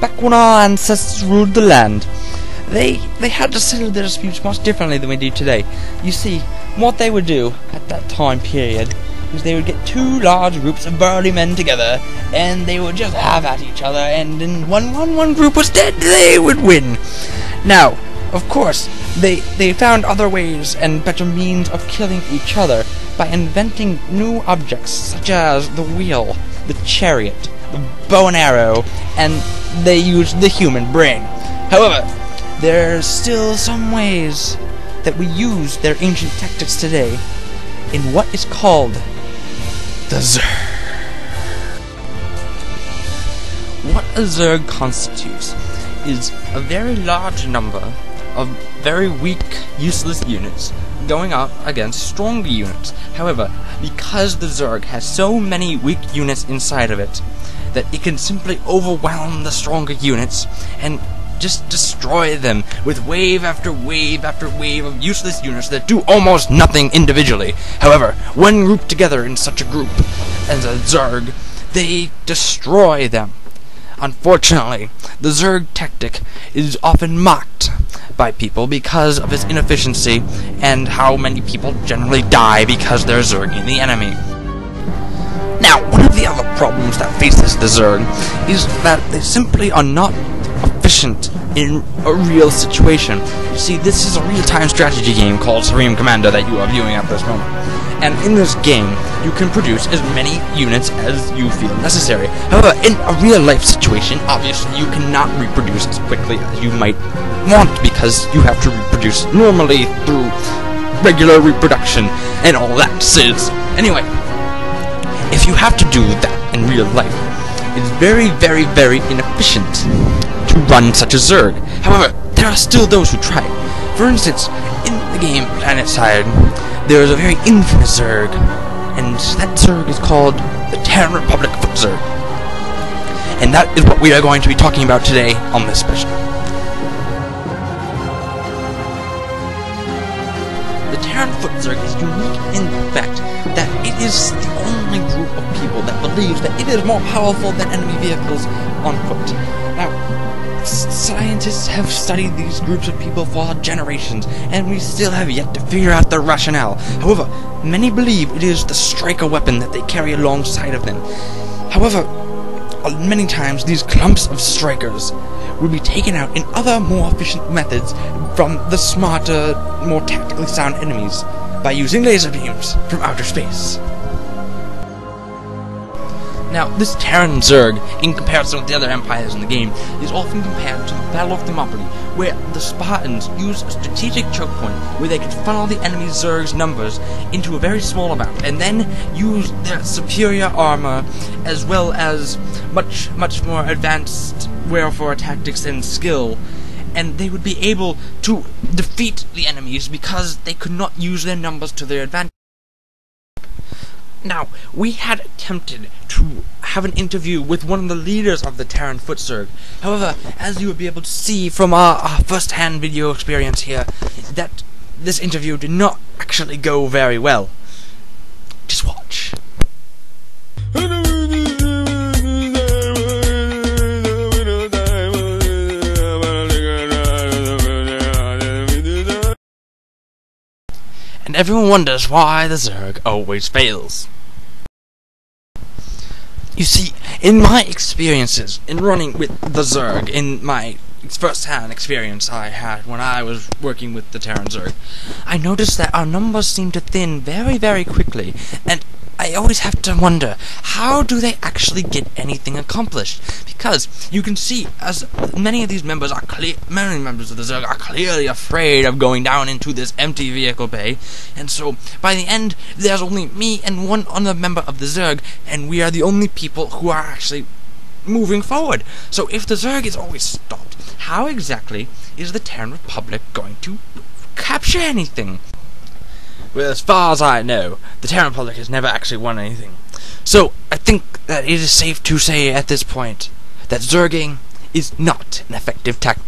back when our ancestors ruled the land, they had to settle their disputes much differently than we do today. You see, what they would do at that time period was they would get two large groups of burly men together, and they would just have at each other, and when one group was dead, they would win. Now, of course, they found other ways and better means of killing each other by inventing new objects such as the wheel, the chariot, the bow and arrow, and they used the human brain. However, there's still some ways that we use their ancient tactics today in what is called the Zerg. What a Zerg constitutes is a very large number of very weak, useless units going up against stronger units. However, because the Zerg has so many weak units inside of it, that it can simply overwhelm the stronger units and just destroy them with wave after wave after wave of useless units that do almost nothing individually. However, when grouped together in such a group as a Zerg, they destroy them. Unfortunately, the Zerg tactic is often mocked by people because of its inefficiency and how many people generally die because they're Zerging the enemy. Now, one of the other problems that faces the Zerg is that they simply are not efficient in a real situation. You see, this is a real-time strategy game called Supreme Commander that you are viewing at this moment. And in this game, you can produce as many units as you feel necessary. However, in a real-life situation, obviously you cannot reproduce as quickly as you might want because you have to reproduce normally through regular reproduction and all that sizz. Anyway, if you have to do that in real life, it's very, very, very inefficient to run such a Zerg. However, there are still those who try. For instance, in the game PlanetSide, there is a very infamous Zerg, and that Zerg is called the Terran Republic Foot Zerg. And that is what we are going to be talking about today on this special. The Terran Foot Zerg is unique in the fact that it is the only group of people that believes that it is more powerful than enemy vehicles on foot. Now, scientists have studied these groups of people for generations, and we still have yet to figure out their rationale. However, many believe it is the striker weapon that they carry alongside of them. However, many times these clumps of strikers will be taken out in other more efficient methods from the smarter, more tactically sound enemies by using laser beams from outer space. Now, this Terran Zerg, in comparison with the other empires in the game, is often compared to the Battle of Thermopylae, where the Spartans use a strategic choke point where they could funnel the enemy Zerg's numbers into a very small amount, and then use their superior armor, as well as much more advanced warfare tactics and skill, and they would be able to defeat the enemies because they could not use their numbers to their advantage. Now, we had attempted to have an interview with one of the leaders of the Terran Foot Zerg. However, as you would be able to see from our first-hand video experience here, that this interview did not actually go very well. Just watch. And everyone wonders why the Zerg always fails. You see, in my experiences in running with the Zerg, in my first-hand experience I had when I was working with the Terran Zerg, I noticed that our numbers seem to thin very, very quickly, and I always have to wonder, how do they actually get anything accomplished? Because you can see, as many of these members of the Zerg are clearly afraid of going down into this empty vehicle bay, and so by the end, there's only me and one other member of the Zerg, and we are the only people who are actually moving forward. So if the Zerg is always stopped, how exactly is the Terran Republic going to capture anything? Well, as far as I know, the Terran Republic has never actually won anything. So, I think that it is safe to say at this point that Zerging is not an effective tactic.